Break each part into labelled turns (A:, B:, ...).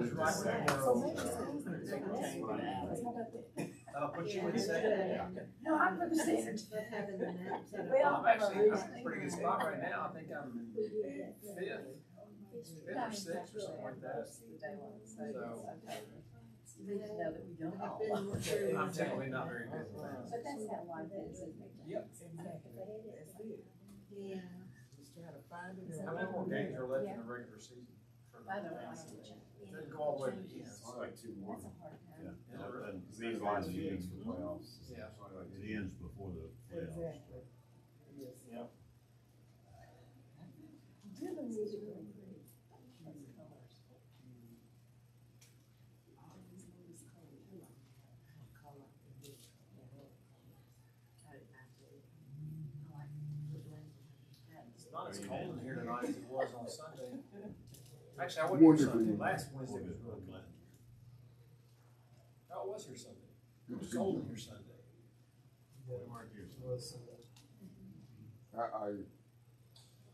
A: Right there. That'll put you in second.
B: No, I'm for the standard.
A: I'm actually in a pretty good spot right now. I think I'm in fifth or sixth or something like that. So I'm technically not very good at that.
B: But that's how life is, isn't it?
A: Yep.
B: Yeah.
A: How many more games are left in the regular season?
B: I don't like to change.
A: It doesn't go all the way to the end.
C: It's like 2 more.
B: That's a hard time.
C: Yeah.
A: Is it really?
C: And these lines of meetings for playoffs.
A: Yeah.
C: It ends before the playoffs.
D: Exactly.
A: Yep. It's not as cold in here tonight as it was on Sunday. Actually, I wasn't here Sunday. Last Wednesday was really cold. Oh, it was here Sunday. It was cold in here Sunday.
C: We weren't here.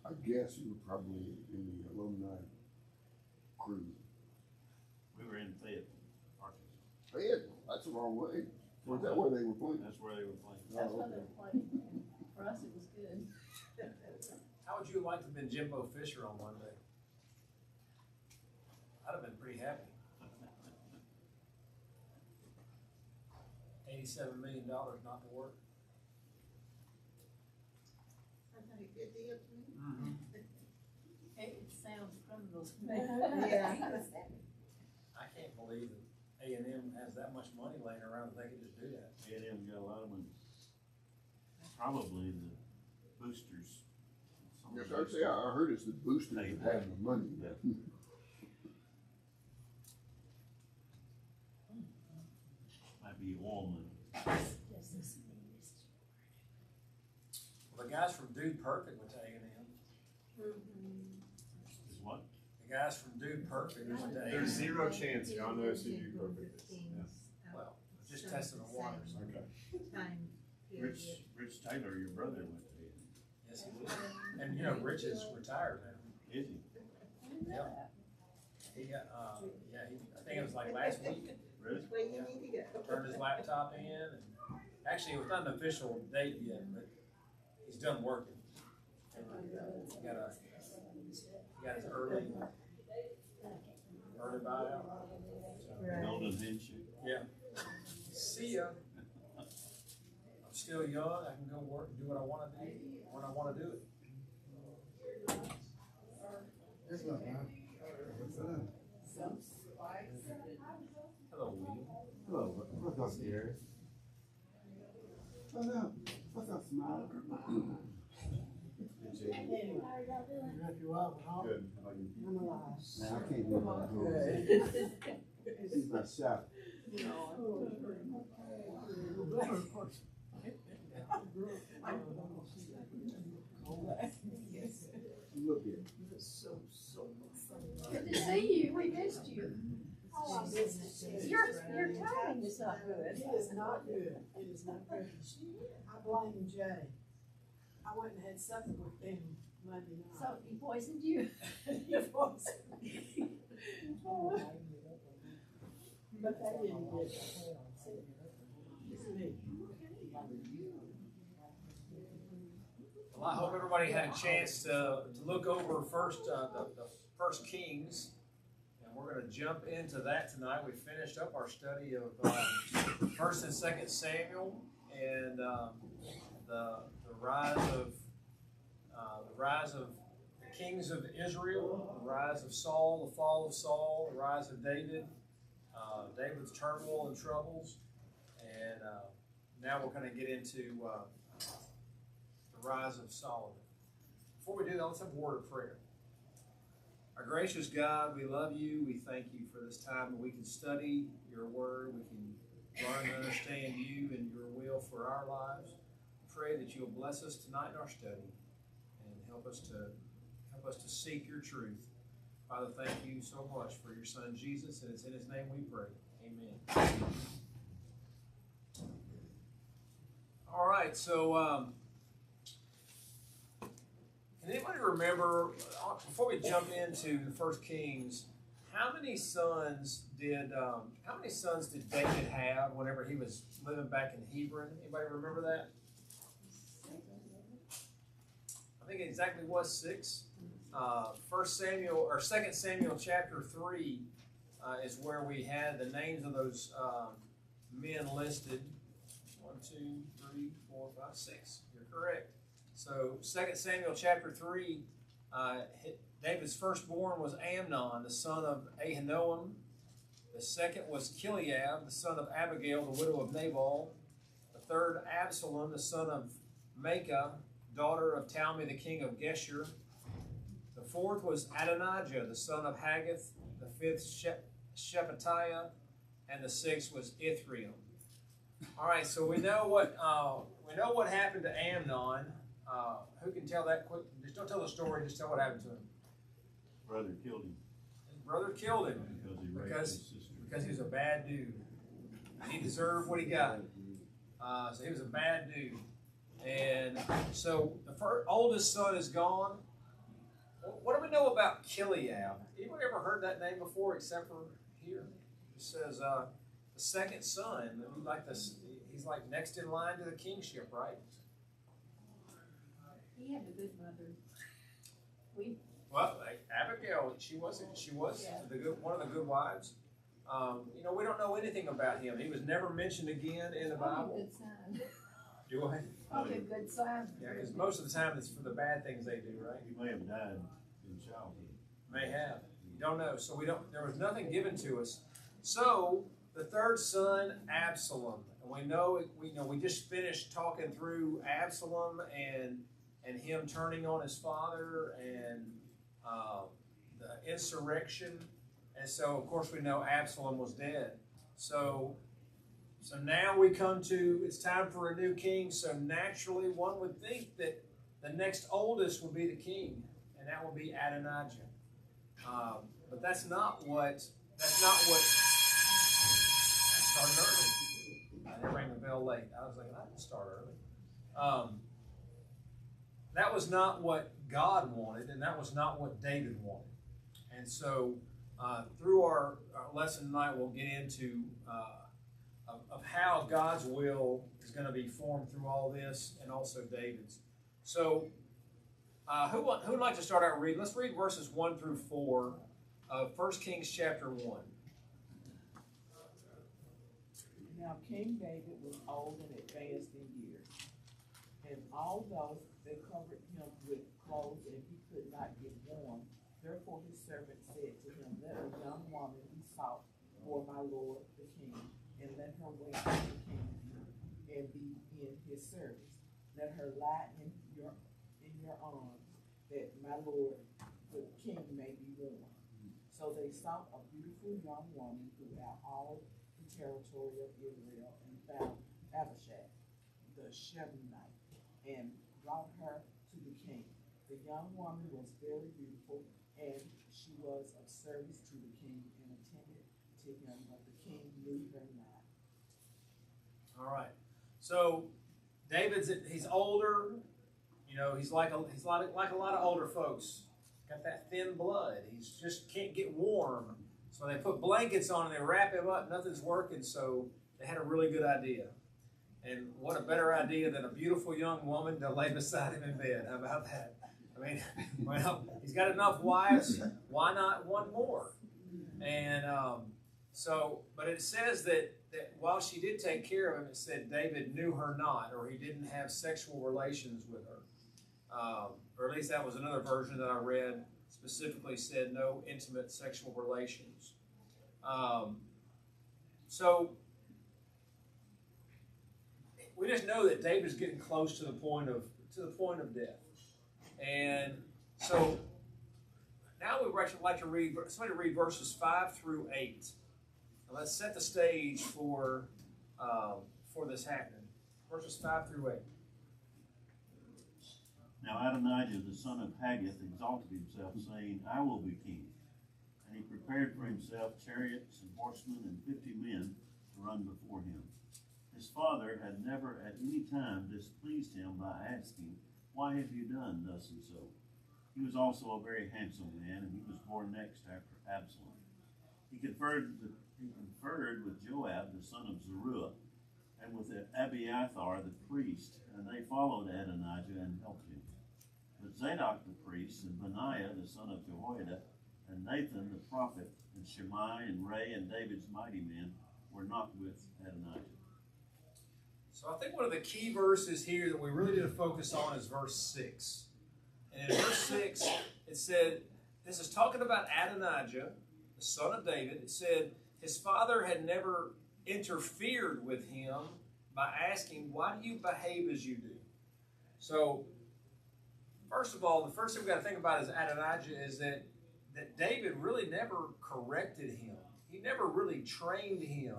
E: I guess you were probably in the alumni crew.
C: We were in Fayetteville, Arkansas.
E: That's the wrong way. Was that where they were playing?
C: That's where they were playing.
B: That's what they're playing. For us, it was good.
A: How would you like to have been Jimbo Fisher on Monday? I'd have been pretty happy. $87 million not to work. Mm-hmm.
B: It sounds criminal to me.
D: Yeah.
A: I can't believe that A&M has that much money laying around that they could just do that.
C: A&M's got a lot of money. Probably the boosters.
E: Yes, I heard it's the boosters that have the money.
C: Yeah. Might be oil money.
A: Well, the guys from Dude Perfect went to A&M.
C: Is what?
A: The guys from Dude Perfect went to
F: There's
A: A&M.
F: zero chance y'all know who you perfect is.
A: Well, just testing the waters.
F: Okay.
C: Rich Taylor, your brother, went to it.
A: Yes, he did. And you know, Rich is retired now.
C: Is he?
A: Yeah. He got, I think it was like last week.
C: Really?
A: Turned his laptop in, and actually, it was not an official date yet, but he's done working. He got his early buyout. So,
C: Golden handshake.
A: yeah. See ya. I'm still young. I can go work and do what I want to do when I want to do it.
E: That's not bad. What's that?
A: Hello, William.
E: Hello, what's up, Gary? What's up? What's up, Smile?
F: Good. How are you?
D: I'm alive.
E: Man, I can't do that. She's my shot. Look here.
B: Good to see you. We missed you. Your timing is not good.
D: It is not good. It is not good. I blame Jay. I went and had supper with them Monday night.
B: So he poisoned you?
D: It was. But they didn't get it. It's me.
A: Well, I hope everybody had a chance to look over the First Kings, and we're going to jump into that tonight. We finished up our study of First and Second Samuel, and the rise of the kings of Israel, the rise of Saul, the fall of Saul, the rise of David, David's turmoil and troubles, and now we're going to get into the rise of Solomon. Before we do that, let's have a word of prayer. Our gracious God, we love you. We thank you for this time that we can study your word. We can learn and understand you and your will for our lives. We pray that you'll bless us tonight in our study and help us to seek your truth. Father, thank you so much for your son Jesus, and it's in his name we pray. Amen. All right, so can anybody remember, before we jump into the First Kings, how many sons did David have whenever he was living back in Hebron? Anybody remember that? I think it exactly was 6. 2 Samuel chapter 3 is where we had the names of those men listed. 1, 2, 3, 4, 5, 6. You're correct. So 2 Samuel chapter 3, David's firstborn was Amnon, the son of Ahinoam. The second was Chileab, the son of Abigail, the widow of Nabal. The third, Absalom, the son of Maacah, daughter of Talmi, the king of Geshur. The fourth was Adonijah, the son of Haggith. The fifth, Shephatiah, and the sixth was Ithream. All right, so we know what happened to Amnon. Who can tell that quick? Just don't tell the story. Just tell what happened to him.
C: Brother killed him
A: His brother killed him
C: because he raped his sister.
A: because he was a bad dude. He deserved what he got. So he was a bad dude. And so the oldest son is gone. What do we know about Chileab? Anyone ever heard that name before except for here? It says the second son. He's like next in line to the kingship, right?
B: He had a good mother.
A: Well, like Abigail, she was
B: Yeah.
A: one of the good wives. We don't know anything about him. He was never mentioned again in the
B: Probably a
A: Bible.
B: good sign.
A: Do I?
B: Probably a good sign.
A: Yeah, because most of the time it's for the bad things they do, right?
C: He may have died in childhood.
A: May have. You don't know. So there was nothing given to us. So the third son, Absalom. And we just finished talking through Absalom and him turning on his father and the insurrection. And so of course we know Absalom was dead. So now we come to, it's time for a new king. So naturally one would think that the next oldest would be the king, and that would be Adonijah. But that's not what I started early. I rang the bell late. I was like, I didn't start early. That was not what God wanted, and that was not what David wanted. And so through our lesson tonight, we'll get into of how God's will is going to be formed through all this, and also David's. So who would like to start out reading? Let's read verses 1 through 4 of 1 Kings chapter 1.
G: Now King David was old and advanced in years, and although they covered him with clothes and he could not get warm, therefore his servant said to him, let a young woman be sought for my lord the king, and let her wait for the king and be in his service. Let her lie in your arms, that my lord the king may be warm. So they sought a beautiful young woman throughout all the territory of Israel, and found Abishag the Shebonite, and brought her to the king. The young woman was very beautiful, and she was of service to the king and attended to him, but the king knew her not.
A: All right. So he's older. He's like a lot of older folks. Got that thin blood. He's just can't get warm. So they put blankets on and they wrap him up. Nothing's working. So they had a really good idea. And what a better idea than a beautiful young woman to lay beside him in bed. How about that? I mean, well, he's got enough wives. Why not one more? And but it says that while she did take care of him, it said David knew her not, or he didn't have sexual relations with her. Or at least that was another version that I read, specifically said no intimate sexual relations. So we just know that David's getting close to the point of death. And so now we would actually like to read verses 5 through 8. Now let's set the stage for this happening. Verses 5 through 8.
C: Now Adonijah, the son of Haggith, exalted himself, saying, I will be king. And he prepared for himself chariots and horsemen and 50 men to run before him. His father had never at any time displeased him by asking, why have you done thus and so? He was also a very handsome man, and he was born next after Absalom. He conferred with Joab, the son of Zeruiah, and with Abiathar the priest, and they followed Adonijah and helped him. But Zadok the priest, and Benaiah the son of Jehoiada, and Nathan the prophet, and Shimei and Ray and David's mighty men were not with Adonijah.
A: So I think one of the key verses here that we really need to focus on is verse 6. And in verse 6, it said, this is talking about Adonijah, the son of David. It said his father had never interfered with him by asking, why do you behave as you do? So, first of all, the first thing we've got to think about is Adonijah is that David really never corrected him. He never really trained him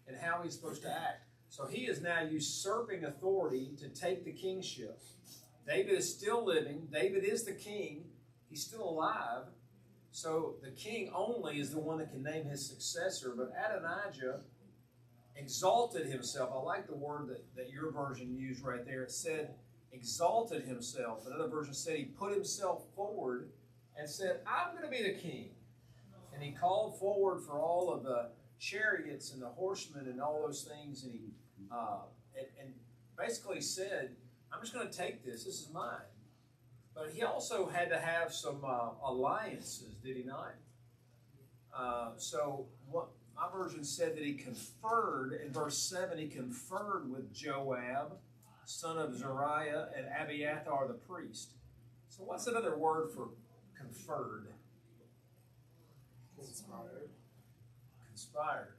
A: in how he's supposed to act. So he is now usurping authority to take the kingship. David is still living. David is the king. He's still alive. So the king only is the one that can name his successor. But Adonijah exalted himself. I like the word that your version used right there. It said exalted himself. Another version said he put himself forward and said, I'm going to be the king. And he called forward for all of the chariots and the horsemen and all those things. And he and basically said, I'm just going to take this. This is mine. But he also had to have some alliances, did he not? So what my version said that he conferred, in verse 7, he conferred with Joab, son of Zeruiah, and Abiathar the priest. So what's another word for conferred? Conspired.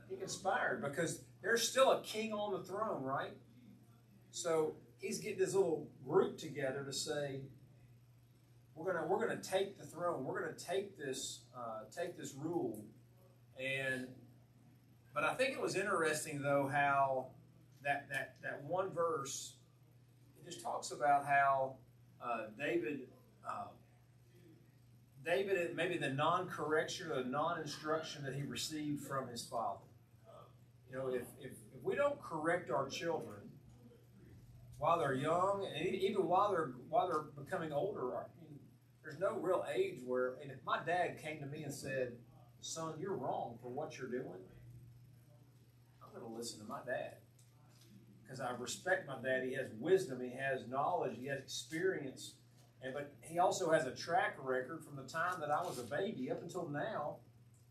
A: He conspired because there's still a king on the throne, right? So he's getting this little group together to say, we're gonna take the throne. We're gonna take this rule. But I think it was interesting though how that one verse, it just talks about how David, maybe the non-correction or the non-instruction that he received from his father. You know, if we don't correct our children while they're young, and even while they're becoming older, I mean, there's no real age where, and if my dad came to me and said, son, you're wrong for what you're doing, I'm going to listen to my dad. Because I respect my dad. He has wisdom, he has knowledge, he has experience. But he also has a track record from the time that I was a baby up until now.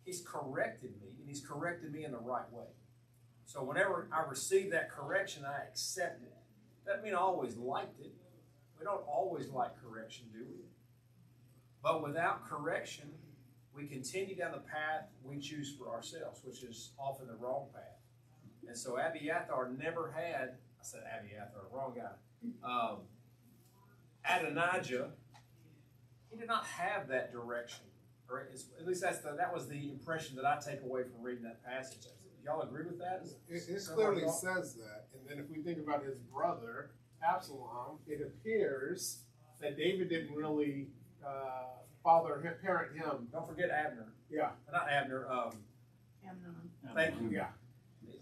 A: He's corrected me, and he's corrected me in the right way. So whenever I receive that correction, I accept it. Doesn't mean I always liked it. We don't always like correction, do we? But without correction, we continue down the path we choose for ourselves, which is often the wrong path. And so Abiathar never had, I said Abiathar, wrong guy. Adonijah, he did not have that direction. Or at least that was the impression that I take away from reading that passage. Y'all agree with that?
H: It clearly says that. And then if we think about his brother, Absalom, it appears that David didn't really parent him.
A: Don't forget Abner.
H: Yeah.
A: Not Abner.
B: Amnon.
A: Thank you.
H: Yeah.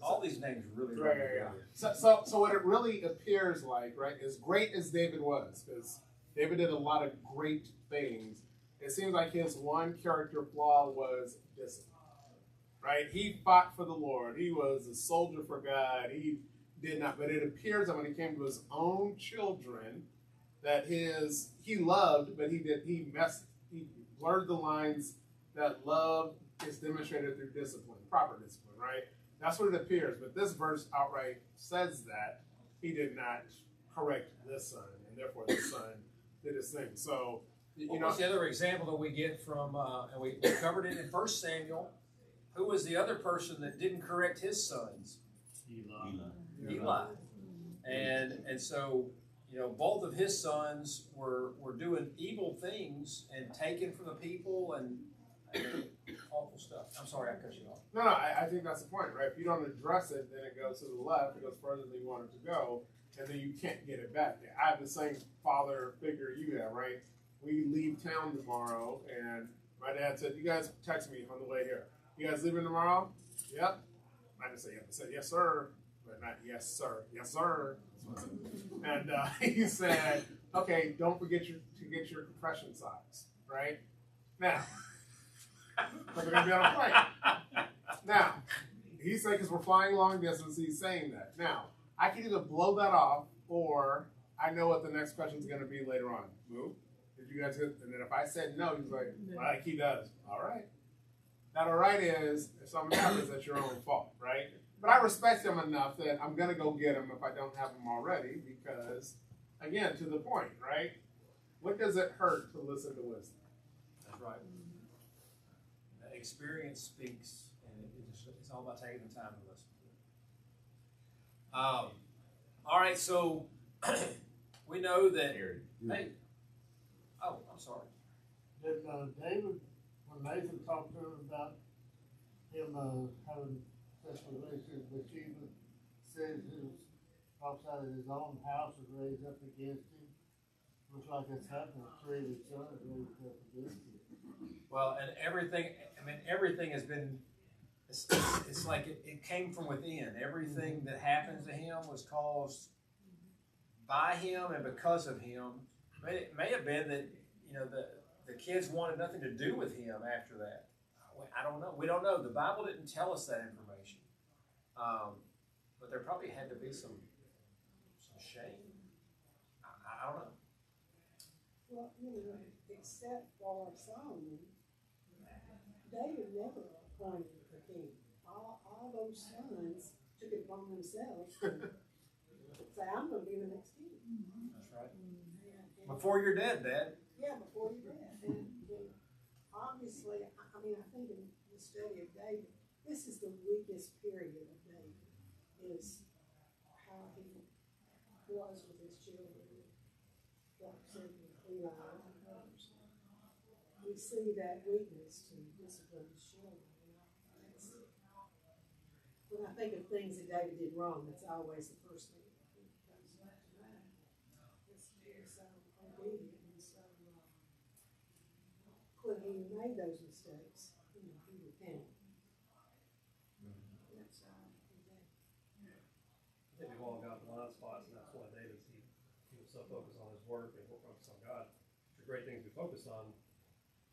A: All these names are really
H: Right. So what it really appears like, right, as great as David was, because David did a lot of great things, it seems like his one character flaw was discipline. Right? He fought for the Lord. He was a soldier for God. He did not, but it appears that when he came to his own children, that he loved, but he blurred the lines that love is demonstrated through discipline, proper discipline, right? That's what it appears. But this verse outright says that he did not correct this son, and therefore this son did his thing. So,
A: What's the other example that we get from, and we covered it in 1 Samuel, who was the other person that didn't correct his sons? Eli. And so, both of his sons were doing evil things and taken from the people and awful stuff. I'm sorry I cut you off.
H: No, I think that's the point, right? If you don't address it, then it goes to the left, it goes further than you want it to go, and then you can't get it back. I have the same father figure you have, right? We leave town tomorrow, and my dad said, you guys text me on the way here. You guys leaving tomorrow? Yep. I didn't say yep. I said, yes, sir. But not yes, sir. Yes, sir. And he said, okay, don't forget to get your compression socks, right? Now, Because we're gonna be on a plane. Now, he's saying because we're flying long distance, he's saying that. Now, I can either blow that off, or I know what the next question is gonna be later on. Move. Did you guys hit? And then if I said no, he's like, like he does. All right. That all right is, if something happens, that's your own fault, right? But I respect him enough that I'm gonna go get him if I don't have him already, because, again, to the point, right? What does it hurt to listen to wisdom?
A: That's right. Experience speaks, and it's all about taking the time to listen to it. All right, so we know that. Hey, oh, I'm sorry.
I: Did David, when Nathan talked to him about him having sexual relations with Sheba, says his outside of his own house was raised up against him. Looks like it's happened. 3 of his sons raised up against him.
A: Well, and everything, I mean, everything has been, it's like it came from within. Everything that happens to him was caused by him and because of him. It may have been that, the kids wanted nothing to do with him after that. I don't know. We don't know. The Bible didn't tell us that information. But there probably had to be some shame. I don't know.
D: Well, except for Solomon, David never appointed the king. All those sons took it upon themselves to say, I'm going to be the next king.
A: That's right. Before you're dead, Dad.
D: Yeah, before you're dead. And obviously, I think in the study of David, this is the weakest period of David, is how he was with his children. Like I said, with Eli and others. We see that weakness to discipline his children. When I think of things that David did wrong, that's always the first thing that comes back to mind. He's so obedient and so, when he made those mistakes, he repented. That's
J: I think we've all got blind spots, and that's why David, he was so focused on his work and focused on God. The great things we focused on,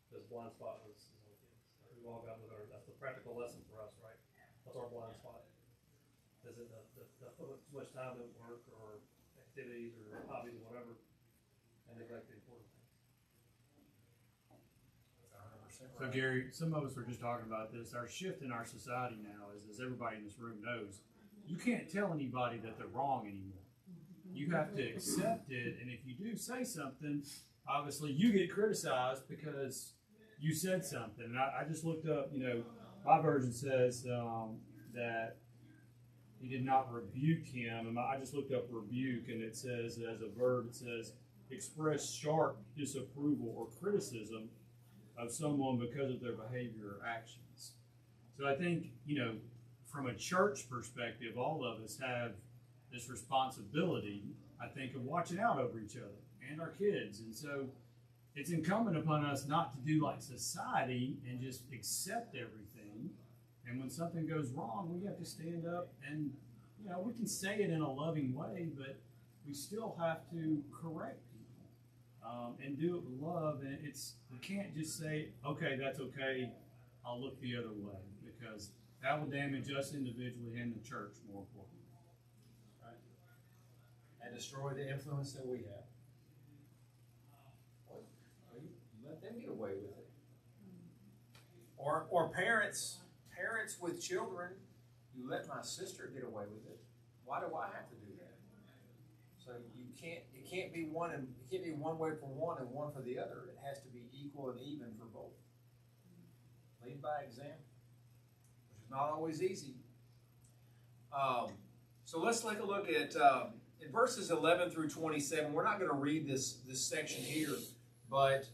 J: this blind spot was on kids. We've all got that's the practical lesson for us, right? What's our blind spot? Is it the too much time at work or activities or hobbies or whatever, and neglect the important things?
K: So Gary, some of us were just talking about this. Our shift in our society now is, as everybody in this room knows, you can't tell anybody that they're wrong anymore. You have to accept it, and if you do say something, obviously you get criticized because you said something. And I just looked up, my version says that he did not rebuke him. And I just looked up rebuke, and it says, as a verb, it says, express sharp disapproval or criticism of someone because of their behavior or actions. So I think, from a church perspective, all of us have this responsibility, I think, of watching out over each other and our kids. And so it's incumbent upon us not to do like society and just accept everything. And when something goes wrong, we have to stand up and, we can say it in a loving way, but we still have to correct people and do it with love. And we can't just say, okay, that's okay, I'll look the other way, because that will damage us individually and the church, more importantly.
A: Right. And destroy the influence that we have. Well, you let them get away with it. Or parents with children, you let my sister get away with it. Why do I have to do that? So it can't be one way for one and one for the other. It has to be equal and even for both. Lead by example, which is not always easy. So let's take a look at in verses 11 through 27. We're not going to read this section here, but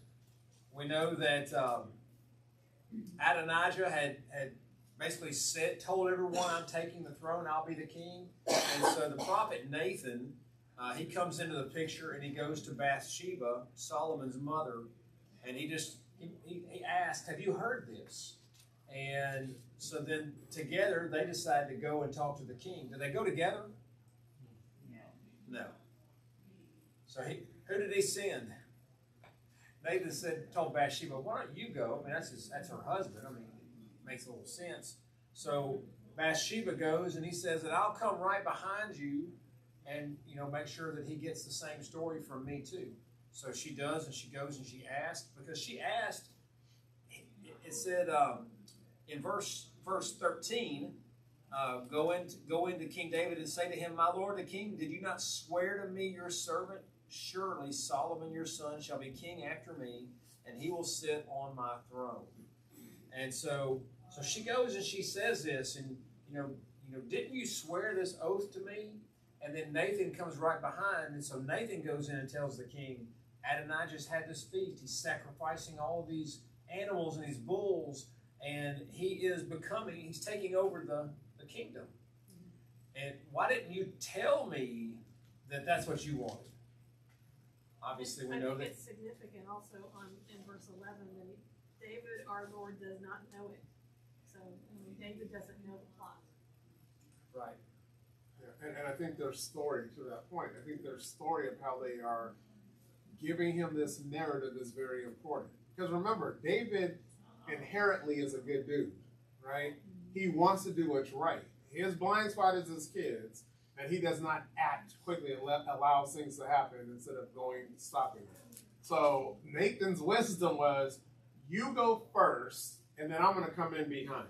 A: we know that Adonijah had basically told everyone, I'm taking the throne, I'll be the king. And so the prophet Nathan, he comes into the picture, and he goes to Bathsheba, Solomon's mother, and he asked, have you heard this? And so then together they decide to go and talk to the king. Do they go together? No. So who did he send? Nathan told Bathsheba, why don't you go? I mean, that's her husband. I mean, it makes a little sense. So Bathsheba goes and he says that I'll come right behind you and, make sure that he gets the same story from me too. So she does, and she goes and she asked, because she asked, it said in verse 13, go into King David and say to him, my lord the king, did you not swear to me your servant? Surely Solomon your son shall be king after me, and he will sit on my throne. And so she goes and she says this, and didn't you swear this oath to me? And then Nathan comes right behind, and so Nathan goes in and tells the king, Adonijah's had this feast. He's sacrificing all these animals and these bulls, and he's taking over the kingdom. And why didn't you tell me that that's what you wanted? Obviously, we know that.
L: I think it's significant also in verse 11 that David, our Lord, does not know it. So David doesn't know the plot.
A: Right.
H: Yeah, and I think their story, to that point, I think their story of how they are giving him this narrative is very important. Because remember, David inherently is a good dude, right? He wants to do what's right. His blind spot is his kids, and he does not act quickly and allows things to happen instead of stopping it. So Nathan's wisdom was, you go first, and then I'm going to come in behind.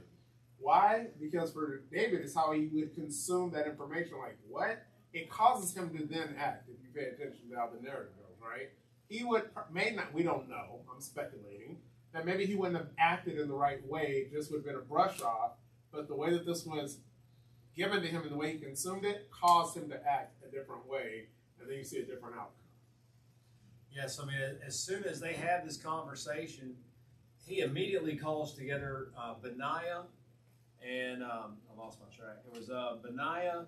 H: Why? Because for David, it's how he would consume that information. Like, what? It causes him to then act, if you pay attention to how the narrative goes, right? He may not, we don't know, I'm speculating, that maybe he wouldn't have acted in the right way, just would have been a brush off, but the way that this was given to him and the way he consumed it caused him to act a different way, and then you see a different outcome.
A: Yes, I mean, as soon as they have this conversation, he immediately calls together Benaiah and, I lost my track. It was Benaiah,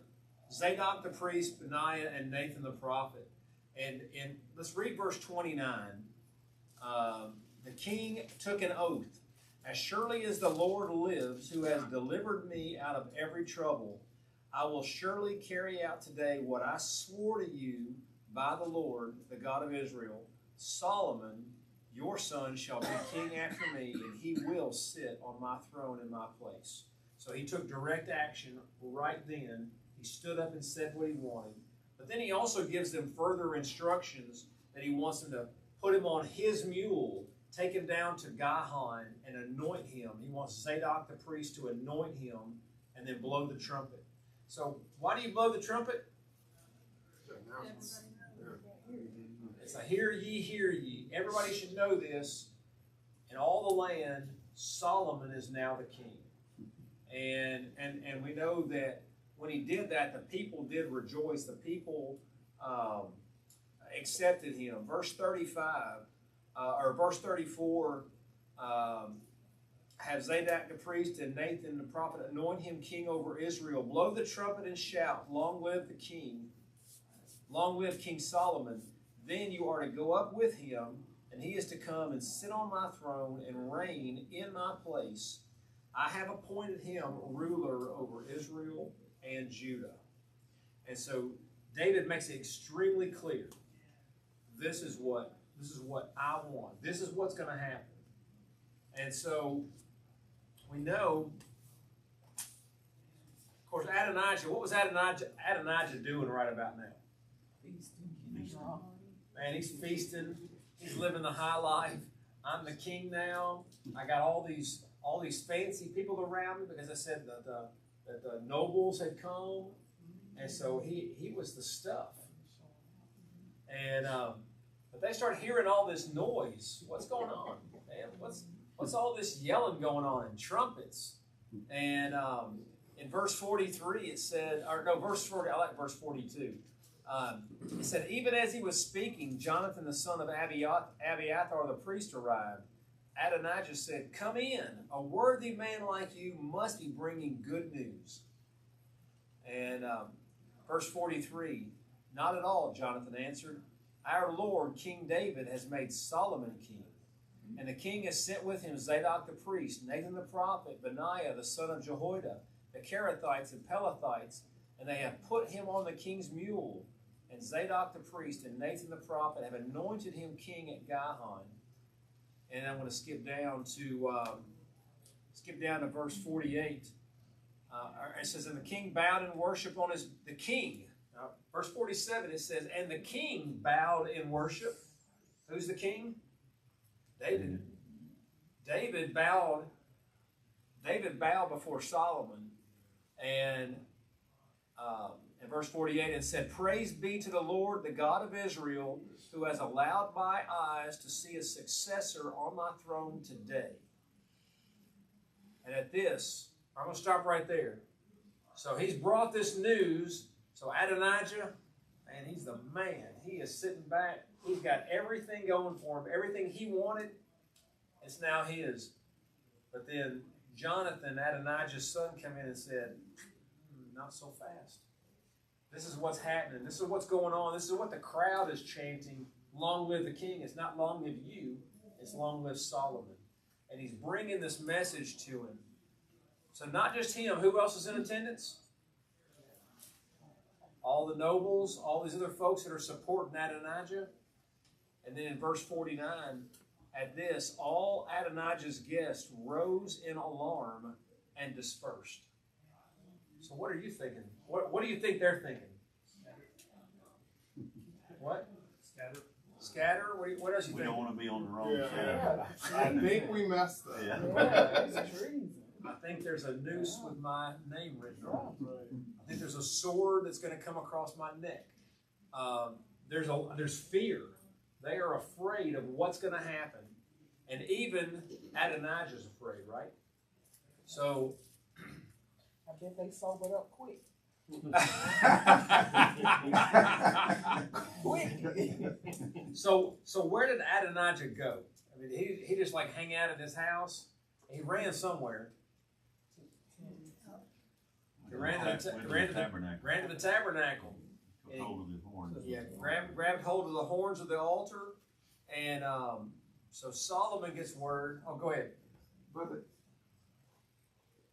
A: Zadok the priest, Benaiah, and Nathan the prophet. And let's read verse 29. The king took an oath. As surely as the Lord lives, who has delivered me out of every trouble, I will surely carry out today what I swore to you by the Lord, the God of Israel. Solomon, your son, shall be king after me, and he will sit on my throne in my place. So he took direct action right then. He stood up and said what he wanted. But then he also gives them further instructions that he wants them to put him on his mule, take him down to Gihon and anoint him. He wants Zadok the priest to anoint him and then blow the trumpet. So why do you blow the trumpet? It's a hear ye. Everybody should know this. In all the land, Solomon is now the king. And we know that when he did that, the people did rejoice. The people accepted him. Verse 35, or verse 34, have Zadok the priest and Nathan the prophet anoint him king over Israel. Blow the trumpet and shout, long live the king. Long live King Solomon. Then you are to go up with him, and he is to come and sit on my throne and reign in my place. I have appointed him ruler over Israel and Judah. And so David makes it extremely clear. This is what I want. This is what's going to happen. And so we know, of course, Adonijah, what was Adonijah doing right about now? Man, he's feasting. He's living the high life. I'm the king now. I got all these fancy people around me because I said that the nobles had come, and so he was the stuff. And but they start hearing all this noise. What's going on, man? What's all this yelling going on and trumpets? And in verse 43 it said, or no, verse 40. I like verse 42. It said, even as he was speaking, Jonathan the son of Abiathar the priest arrived. Adonijah said, come in. A worthy man like you must be bringing good news. And verse 43, not at all, Jonathan answered. Our Lord, King David, has made Solomon king. And the king has sent with him Zadok the priest, Nathan the prophet, Benaiah the son of Jehoiada, the Kerethites and Pelethites, and they have put him on the king's mule. And Zadok the priest and Nathan the prophet have anointed him king at Gihon. and I'm going to skip down to verse 48. It says, and the king bowed in worship on the king. Verse 47, it says, and the king bowed in worship. Who's the king? David. David bowed before Solomon. And in verse 48, it said, praise be to the Lord, the God of Israel, who has allowed my eyes to see a successor on my throne today. And at this, I'm going to stop right there. So he's brought this news. So Adonijah, man, he's the man. He is sitting back. He's got everything going for him. Everything he wanted, it's now his. But then Jonathan, Adonijah's son, came in and said, not so fast. This is what's happening. This is what's going on. This is what the crowd is chanting. Long live the king. It's not long live you. It's long live Solomon. And he's bringing this message to him. So not just him. Who else is in attendance? All the nobles, all these other folks that are supporting Adonijah. And then in verse 49, at this, all Adonijah's guests rose in alarm and dispersed. So what are you thinking? What do you think they're thinking? What?
J: Scatter.
A: Scatter? What else you
C: We
A: think?
C: don't want to be on the wrong side.
H: I think we messed up.
C: Yeah.
A: I think there's a noose with my name written on it. I think there's a sword that's going to come across my neck. There's fear. They are afraid of what's going to happen. And even Adonijah's afraid, right? So
G: I bet they sobered up quick.
A: So where did Adonijah go? I mean, he just like hang out at his house. He ran somewhere. He ran to the tabernacle.
C: Took hold of his horns.
A: Yeah, grabbed hold of the horns of the altar, and so Solomon gets word. Oh, go ahead.
M: Brother,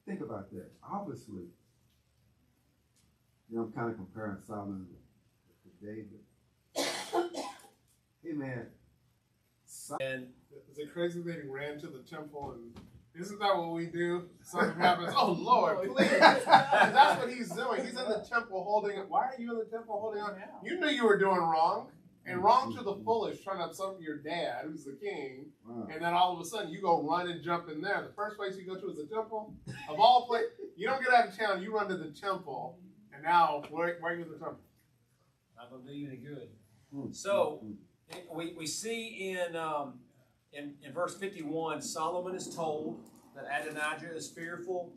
M: think about that. Obviously, I'm kind of comparing Solomon to David. Hey, man.
A: And
H: Is it crazy that he ran to the temple and isn't that what we do? Something happens. Oh Lord, please! That's what he's doing. He's in the temple holding it. Why are you in the temple holding on? You knew you were doing wrong, and wrong to the fullest, trying to upset your dad, who's the king, and then all of a sudden you go run and jump in there. The first place you go to is the temple. Of all places, you don't get out of town. You run to the temple, and now where are you in the temple?
A: not going to do you any good. So we see in verse 51, Solomon is told that Adonijah is fearful,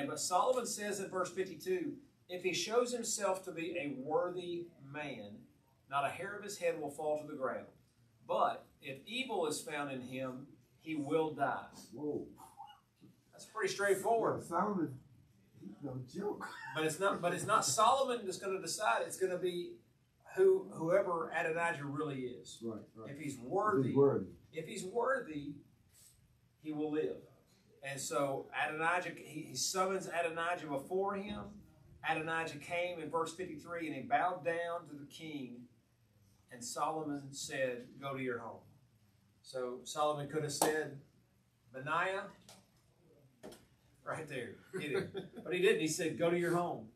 A: but Solomon says in verse 52, if he shows himself to be a worthy man, not a hair of his head will fall to the ground. But if evil is found in him, he will die.
M: Whoa.
A: That's pretty straightforward.
M: Yeah, Solomon, he's no joke.
A: But it's not Solomon that's going to decide. It's going to be whoever Adonijah really is.
M: Right.
A: If he's worthy, he will live. And so Adonijah, he summons Adonijah before him. Adonijah came in verse 53 and he bowed down to the king. And Solomon said, go to your home. So Solomon could have said, Benaiah, right there, get it. But he didn't. He said, go to your home.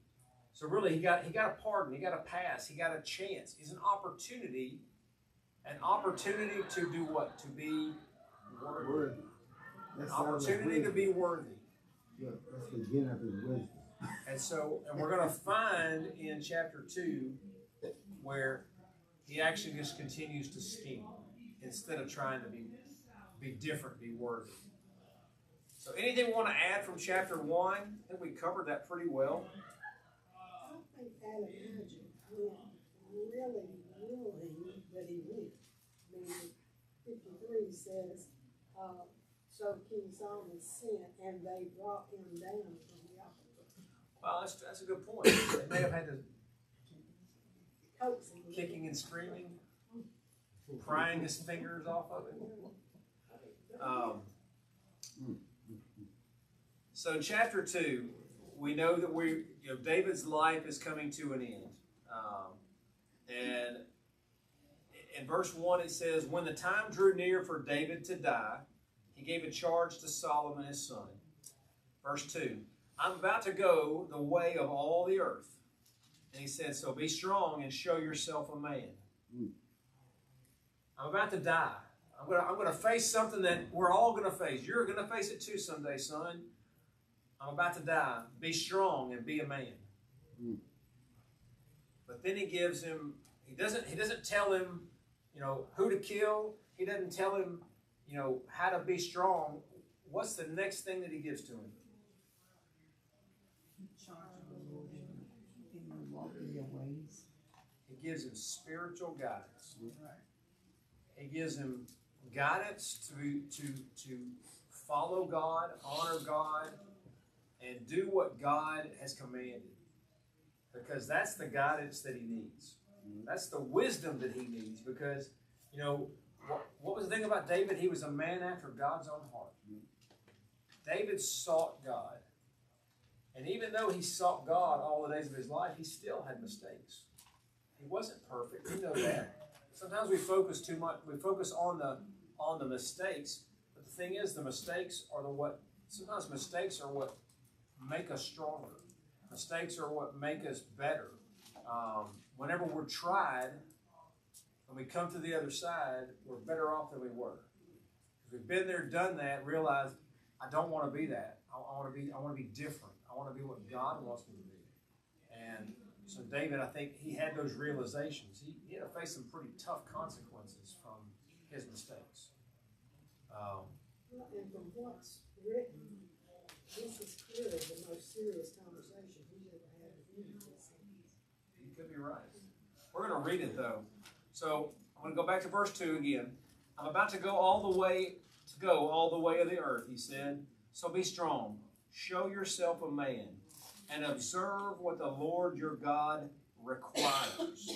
A: So really, he got a pardon. He got a pass. He got a chance. It's an opportunity to do what? To be worthy. An opportunity to be worthy.
M: Yeah, that's the beginning of his wisdom.
A: And we're going to find in chapter 2 where he actually just continues to scheme instead of trying to be different, be worthy. So anything we want to add from chapter 1? I think we covered that pretty well.
D: I think Adonijah went really willing that he went. I mean, 53 says, so King Solomon sent, and they brought him down from the altar.
A: Well, that's a good point. They may have had to
D: Coax him.
A: kicking and screaming, prying his fingers off of it. So in chapter 2, we know that David's life is coming to an end, and in verse 1 it says, when the time drew near for David to die, he gave a charge to Solomon his son. Verse 2, I'm about to go the way of all the earth. And he said, so be strong and show yourself a man. I'm about to die. I'm going to face something that we're all going to face. You're going to face it too someday, son. I'm about to die. Be strong and be a man. But then he gives him, he doesn't tell him, who to kill. He doesn't tell him, how to be strong. What's the next thing that he gives to him? He gives him spiritual guidance. He gives him guidance to follow God, honor God, and do what God has commanded. Because that's the guidance that he needs. That's the wisdom that he needs. Because, what was the thing about David? He was a man after God's own heart. David sought God. And even though he sought God all the days of his life, he still had mistakes. He wasn't perfect. We know that. Sometimes we focus too much. We focus on the mistakes. But the thing is, the mistakes are sometimes mistakes are what make us stronger. Mistakes are what make us better. Whenever we're tried, when we come to the other side, we're better off than we were. Because we've been there, done that, realized I don't want to be that. I want to be different. I want to be what God wants me to be. And so David, I think he had those realizations. He had to face some pretty tough consequences from his mistakes.
D: And from what's written, this is clearly the most serious conversation he's ever had with anyone.
A: You could be right. We're going to read it though. So I'm going to go back to verse 2 again. I'm about to go all the way of the earth, he said. So be strong. Show yourself a man and observe what the Lord your God requires.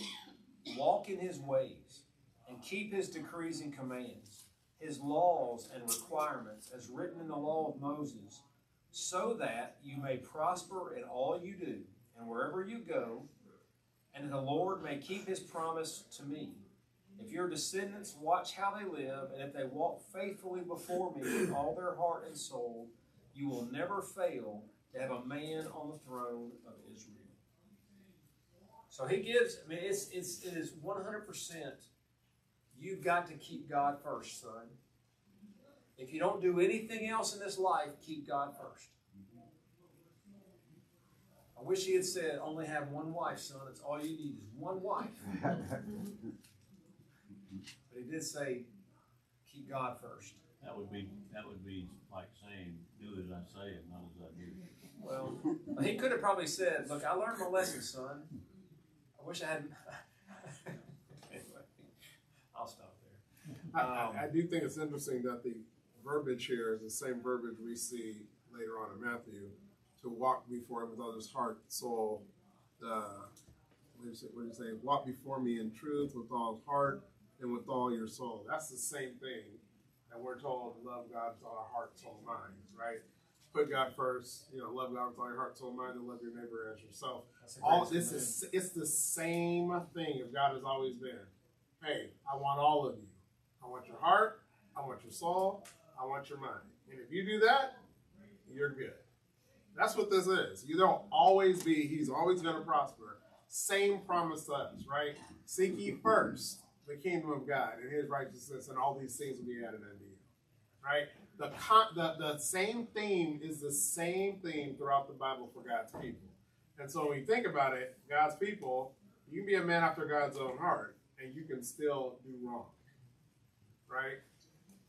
A: Walk in his ways and keep his decrees and commands, his laws and requirements as written in the law of Moses, so that you may prosper in all you do and wherever you go, and that the Lord may keep his promise to me. If your descendants watch how they live, and if they walk faithfully before me with all their heart and soul, you will never fail to have a man on the throne of Israel. So he gives, it is 100%, you've got to keep God first, son. If you don't do anything else in this life, keep God first. I wish he had said, only have one wife, son. That's all you need is one wife. But he did say, keep God first.
C: That would be like saying, do as I say and not as I do.
A: Well, he could have probably said, look, I learned my lesson, son. I wish I hadn't. Anyway, I'll stop there.
H: I do think it's interesting that the verbiage here is the same verbiage we see later on in Matthew, to walk before him with all his heart, soul. What do you say? Walk before me in truth with all heart and with all your soul. That's the same thing that we're told to love God with all our heart, soul, and mind, right? Put God first, love God with all your heart, soul, and mind, and love your neighbor as yourself. All this it's the same thing as God has always been. Hey, I want all of you. I want your heart, I want your soul, I want your mind. And if you do that, you're good. That's what this is. You don't always be, he's always going to prosper. Same promise to us, right? Seek ye first the kingdom of God and his righteousness, and all these things will be added unto you, right? The same theme is the same theme throughout the Bible for God's people. And so when you think about it, God's people, you can be a man after God's own heart, and you can still do wrong, right?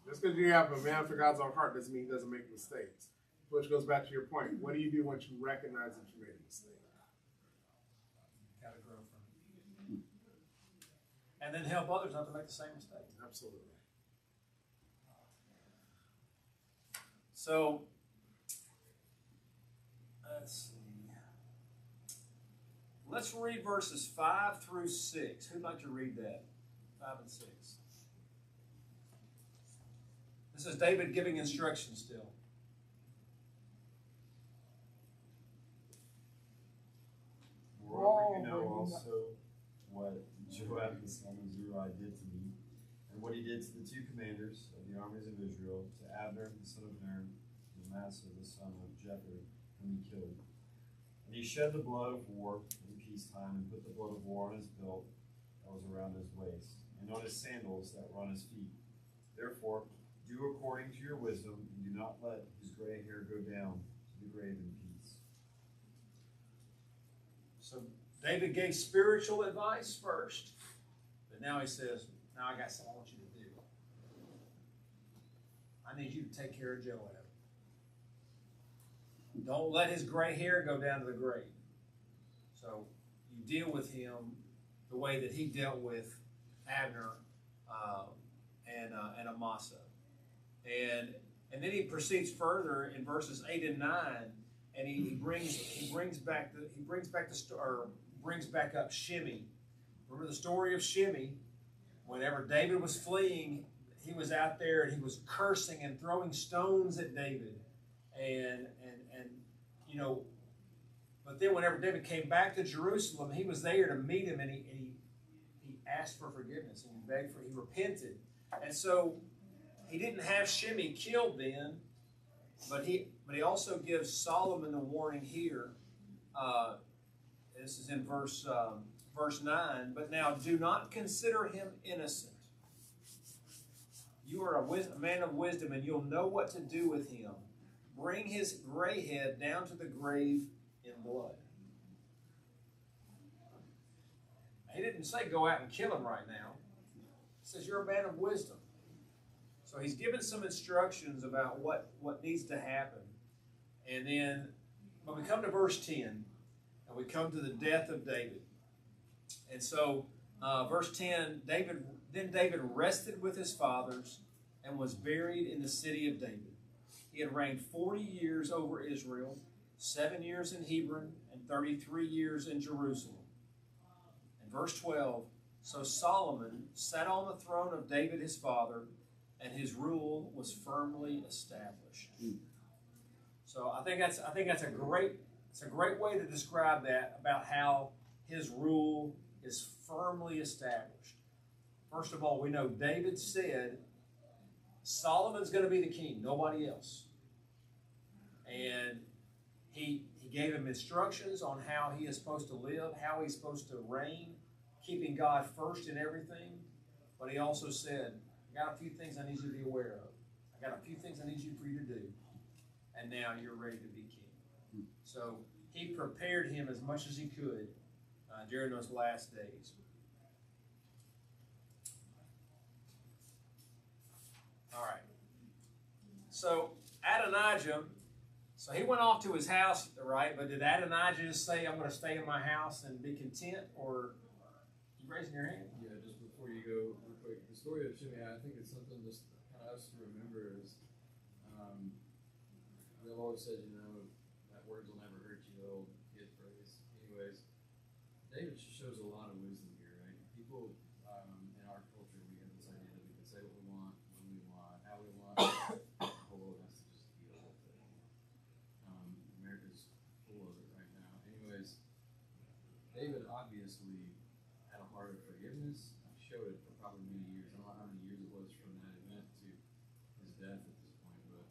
H: Just because you have a man after God's own heart doesn't mean he doesn't make mistakes. Which goes back to your point. What do you do once you recognize that you made a mistake?
A: Got to grow from it. And then help others not to make the same mistake.
H: Absolutely.
A: So, let's see. Let's read verses 5 through 6. Who'd like to read that? 5 and 6. This is David giving instructions still.
F: Moreover, you know also what Joab the son of Zeruiah, did to me, and what he did to the two commanders of the armies of Israel, to Abner the son of Ner, and Amasa the son of Jether, whom he killed. And he shed the blood of war in peacetime, and put the blood of war on his belt that was around his waist, and on his sandals that were on his feet. Therefore, do according to your wisdom, and do not let his gray hair go down to the grave in peace.
A: So David gave spiritual advice first, but now he says, now I got something I want you to do. I need you to take care of Joab. Don't let his gray hair go down to the grave. So you deal with him the way that he dealt with Abner and Amasa. And then he proceeds further in verses 8 and 9, and he brings back up Shimei. Remember the story of Shimei? Whenever David was fleeing, he was out there and he was cursing and throwing stones at David, and you know. But then whenever David came back to Jerusalem, he was there to meet him, and he asked for forgiveness and he repented, and so he didn't have Shimei killed then, but he also gives Solomon the warning here. This is in verse 9. But now do not consider him innocent. You are a man of wisdom, and you'll know what to do with him. Bring his gray head down to the grave in blood. He didn't say go out and kill him right now. He says you're a man of wisdom. So he's given some instructions about what needs to happen. And then, but we come to verse 10, and we come to the death of David. And so, verse 10, David rested with his fathers and was buried in the city of David. He had reigned 40 years over Israel, 7 years in Hebron, and 33 years in Jerusalem. And verse 12, so Solomon sat on the throne of David his father, and his rule was firmly established. So I think that's a great way to describe that, about how his rule is firmly established. First of all, we know David said Solomon's going to be the king, nobody else. And he gave him instructions on how he is supposed to live, how he's supposed to reign, keeping God first in everything. But he also said, I got a few things I need you to be aware of. I got a few things I need you for you to do. And now you're ready to be king. So he prepared him as much as he could during those last days. All right. So Adonijah, so he went off to his house, right? But did Adonijah just say, I'm going to stay in my house and be content? Or you raising your hand?
N: Yeah, just before you go, real quick, the story of Shimei, I think it's something just kind of us to remember is, they've always said, you know, that words will never hurt you, the old kid phrase. Anyways, David shows a lot of wisdom here, right? People in our culture, we have this idea that we can say what we want, when we want, how we want. The whole world has to just deal with it. America's full of it right now. Anyways, David obviously had a heart of forgiveness. Showed it for probably many years. I don't know how many years it was from that event to his death at this point, but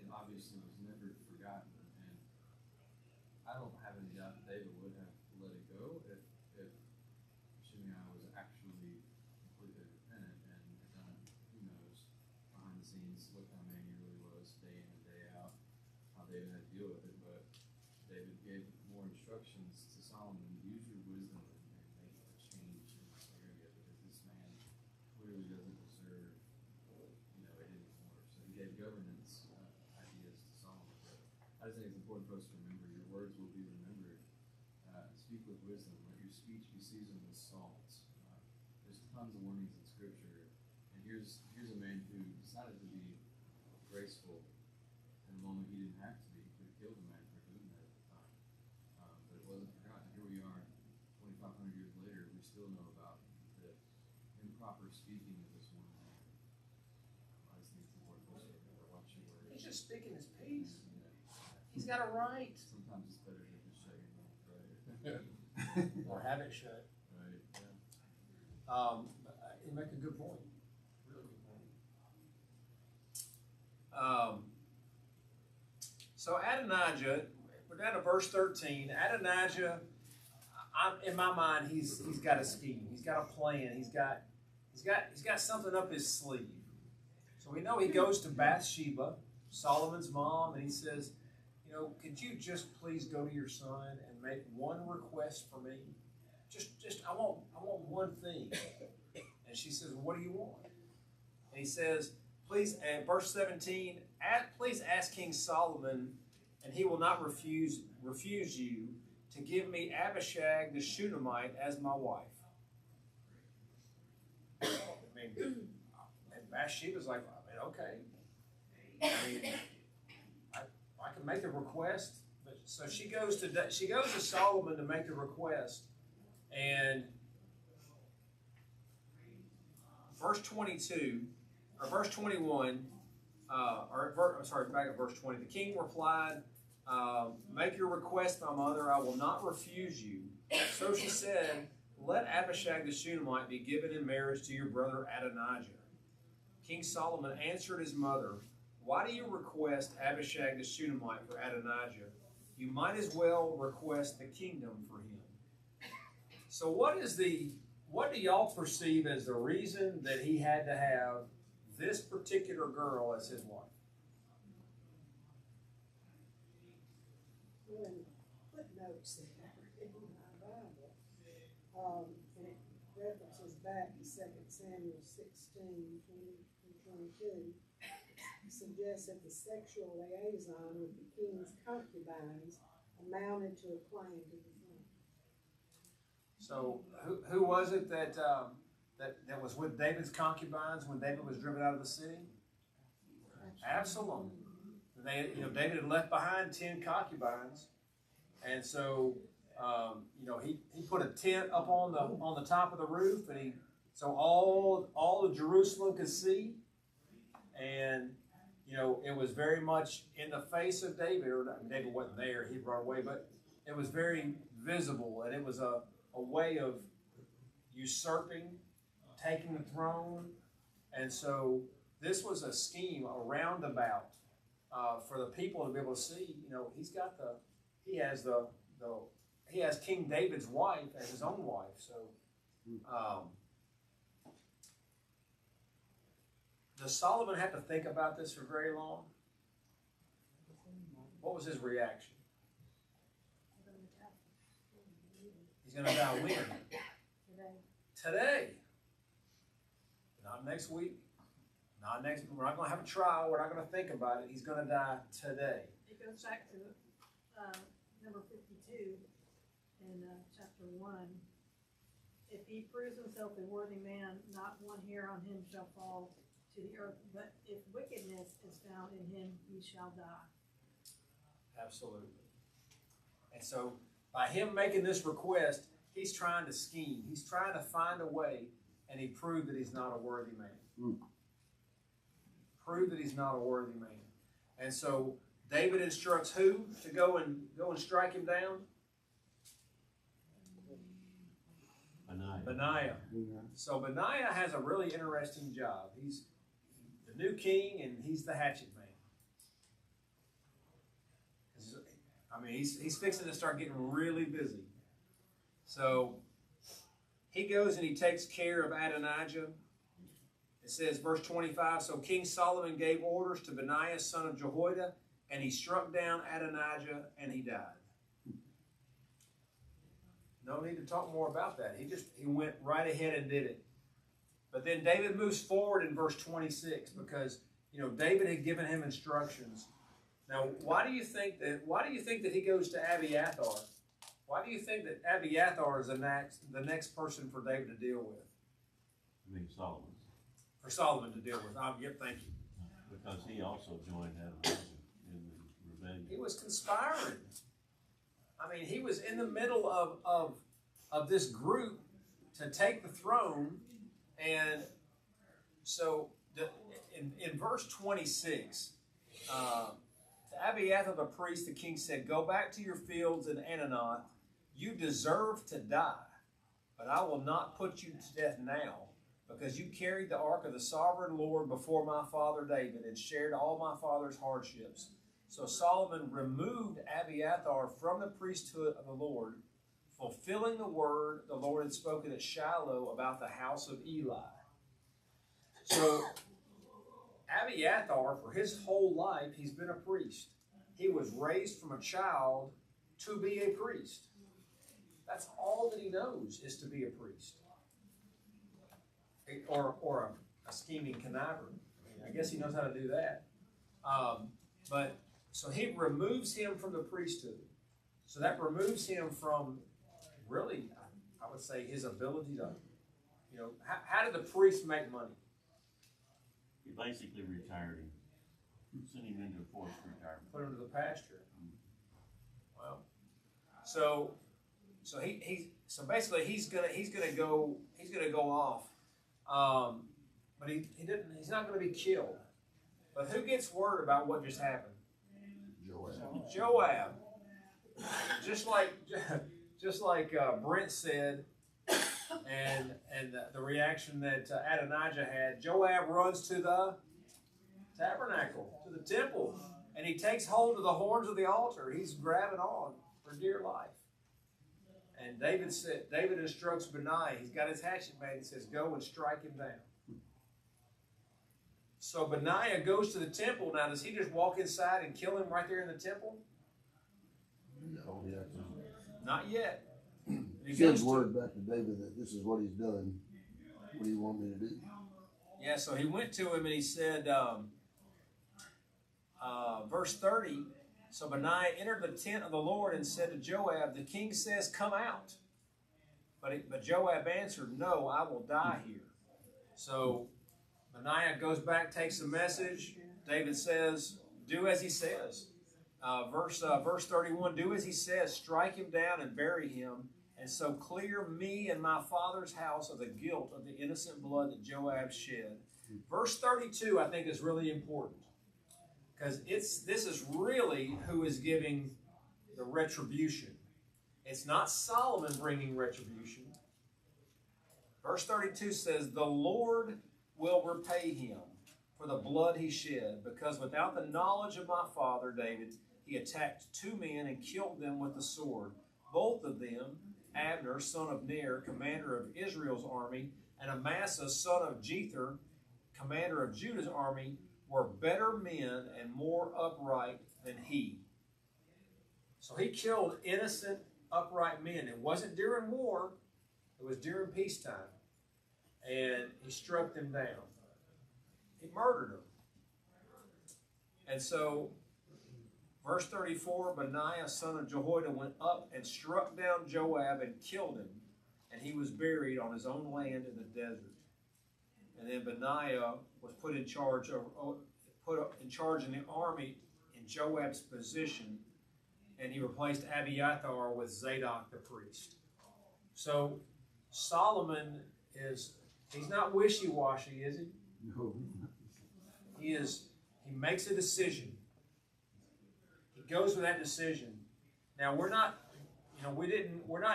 N: it obviously was never forgotten. And I don't have any doubt that David would have let it go if Shimei was actually completely repentant and had done it, who knows, behind the scenes, what kind of man he really was, day in and day out, how David had to deal with it. But David gave more instructions to Solomon: use your wisdom and make a change in this area, because this man clearly doesn't deserve, it anymore. So he gave governance ideas to Solomon. But I just think it's important for us to remember your words will be remembered. Speak with wisdom. Let your speech be seasoned with salt. There's tons of warnings in Scripture, and here's a man who decided to be graceful in the moment he didn't have to be. He could have killed a man for doing that at the time, but it wasn't forgotten. Here we are, 2,500 years later. We still know about the improper speaking of this one man. I just think it's important for us to remember, watch your words.
A: He's just speaking his piece. He's got a right.
N: Sometimes it's better to just shut your mouth, right?
A: Or have it shut.
N: Right, yeah.
A: You make a good point. Really good point. So Adonijah, we're down to verse 13. Adonijah, in my mind, he's got a scheme. He's got a plan. He's got something up his sleeve. So we know he goes to Bathsheba, Solomon's mom, and he says, could you just please go to your son and make one request for me? I want one thing. And she says, what do you want? And he says, please, and verse 17, please ask King Solomon, and he will not refuse you to give me Abishag the Shunammite as my wife. I mean, and Bathsheba's like, okay. I can make a request. But so she goes to Solomon to make the request, and verse 22 or verse 21, back at verse 20. The king replied, "Make your request, my mother. I will not refuse you." So she said, "Let Abishag the Shunammite be given in marriage to your brother Adonijah." King Solomon answered his mother, "Why do you request Abishag the Shunammite for Adonijah? You might as well request the kingdom for him." So what do y'all perceive as the reason that he had to have this particular girl as his wife?
D: Well, footnotes there in my Bible, and it references back to 2 Samuel 16, 20-22, suggests that the sexual liaison with the king's concubines amounted to a claim to the throne.
A: So who was it that was with David's concubines when David was driven out of the city? Absalom. David had left behind 10 concubines, and so he put a tent up on the top of the roof, and so all of Jerusalem could see, and it was very much in the face of David. David wasn't there; he run away, but it was very visible, and it was a way of usurping, taking the throne, and so this was a scheme, a roundabout for the people to be able to see. He has King David's wife as his own wife. So, does Solomon have to think about this for very long? What was his reaction? He's going to die when? Today. Not next week. Not next. We're not going to have a trial. We're not going to think about it. He's going to die today.
L: It goes back to number 52 in chapter 1. If he proves himself a worthy man, not one hair on him shall fall to the earth. But if wickedness is found in him, he shall die.
A: Absolutely. And so, by him making this request, he's trying to scheme. He's trying to find a way, and he proved that he's not a worthy man. Prove that he's not a worthy man. And so David instructs who to go and strike him down? Benaiah. So Benaiah has a really interesting job. He's the new king, and he's the hatchet man. He's fixing to start getting really busy. So he goes and he takes care of Adonijah. It says, verse 25, so King Solomon gave orders to Benaiah, son of Jehoiada, and he struck down Adonijah, and he died. No need to talk more about that. He went right ahead and did it. But then David moves forward in verse 26 because, David had given him instructions. Now, why do you think that he goes to Abiathar? Why do you think that Abiathar is the next person for David to deal with?
C: I mean Solomon.
A: For Solomon to deal with. Yep, thank you.
C: Because he also joined Adonijah in the rebellion.
A: He was conspiring. He was in the middle of this group to take the throne. And so in verse 26, to Abiathar the priest, the king said, "Go back to your fields in Ananoth. You deserve to die. but I will not put you to death now, because you carried the ark of the sovereign Lord before my father David and shared all my father's hardships. So Solomon removed Abiathar from the priesthood of the Lord, fulfilling the word the Lord had spoken at Shiloh about the house of Eli. So Abiathar, for his whole life, he's been a priest. He was raised from a child to be a priest. That's all that he knows, is to be a priest. Or a scheming conniver. I guess he knows how to do that. But so he removes him from the priesthood. So that removes him from, really, I would say, his ability to, how did the priest make money?
C: He basically retired him. Sent him into forced retirement.
A: Put him to the pasture. Well, so basically he's gonna go off, but he's not gonna be killed. But who gets word about what just happened? Joab. Just like Brent said, and the reaction that Adonijah had. Joab runs to the tabernacle, to the temple, and he takes hold of the horns of the altar. He's grabbing on for dear life. And David instructs Benaiah. He's got his hatchet made. He says, "Go and strike him down." So Benaiah goes to the temple. Now, does he just walk inside and kill him right there in the temple?
E: No,
A: not yet.
E: He sends word back to David that this is what he's done. What do you want me to do?
A: Yeah, so he went to him and he said, verse 30, so Benaiah entered the tent of the Lord and said to Joab, "The king says, 'Come out.' But Joab answered, 'No, I will die here.'" So Benaiah goes back, takes the message. David says, "Do as he says." Verse 31, "Do as he says, strike him down and bury him, and so clear me and my father's house of the guilt of the innocent blood that Joab shed." Verse 32, I think, is really important, because this is really who is giving the retribution. It's not Solomon bringing retribution. Verse 32 says, "The Lord will repay him for the blood he shed, because without the knowledge of my father David, he attacked 2 men and killed them with the sword. Both of them, Abner, son of Ner, commander of Israel's army, and Amasa, son of Jether, commander of Judah's army, were better men and more upright than he." So he killed innocent, upright men. It wasn't during war. It was during peacetime. And he struck them down. He murdered them. And so, verse 34, Benaiah, son of Jehoiada, went up and struck down Joab and killed him, and he was buried on his own land in the desert. And then Benaiah was put in charge in the army in Joab's position, and he replaced Abiathar with Zadok the priest. So Solomon he's not wishy-washy, is he?
E: No.
A: He makes a decision. He goes with that decision. Now we're not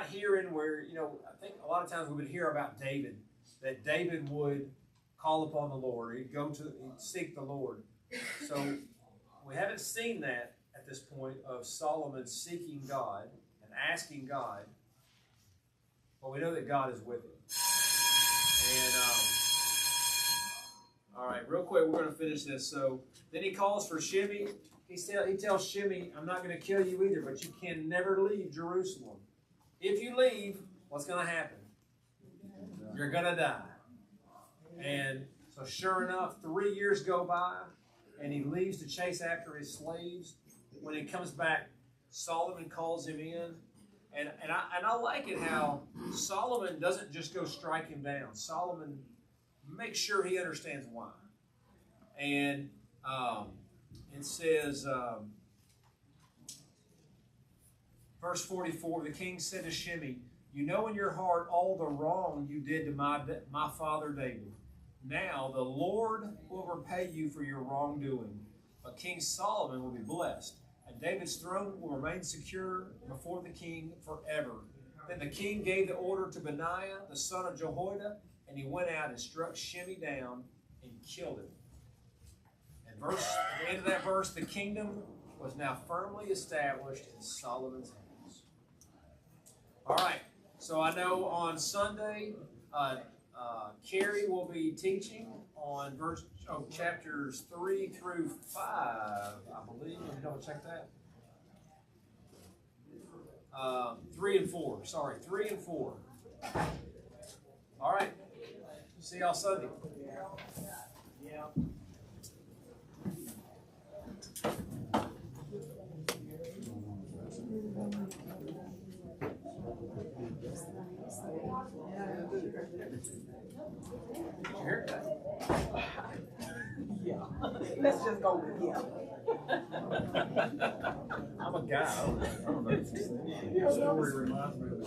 A: hearing where, I think a lot of times we would hear about David, that David would call upon the Lord, he'd seek the Lord. So we haven't seen that at this point of Solomon seeking God and asking God, but we know that God is with him. And all right, real quick, we're going to finish this. So then he calls for Shimei. He tells Shimei, "I'm not going to kill you either, but you can never leave Jerusalem. If you leave, what's going to happen? You're going to die." And so sure enough, 3 years go by, and he leaves to chase after his slaves. When he comes back, Solomon calls him in. And I like it how Solomon doesn't just go strike him down. Solomon makes sure he understands why. And it says, verse 44, the king said to Shimei, "You know in your heart all the wrong you did to my father David. Now the Lord will repay you for your wrongdoing, but King Solomon will be blessed, and David's throne will remain secure before the king forever." Then the king gave the order to Benaiah, the son of Jehoiada, and he went out and struck Shimei down and killed him. And at the end of that verse, the kingdom was now firmly established in Solomon's hands. All right, so I know on Sunday, Carrie will be teaching on chapters 3 through 5, I believe. Let me double check that. 3 and 4. Sorry, 3 and 4. All right. See y'all Sunday.
G: Yeah. Yeah. Let's just go with yeah.
A: I'm a guy. I don't know.
G: Your story reminds me of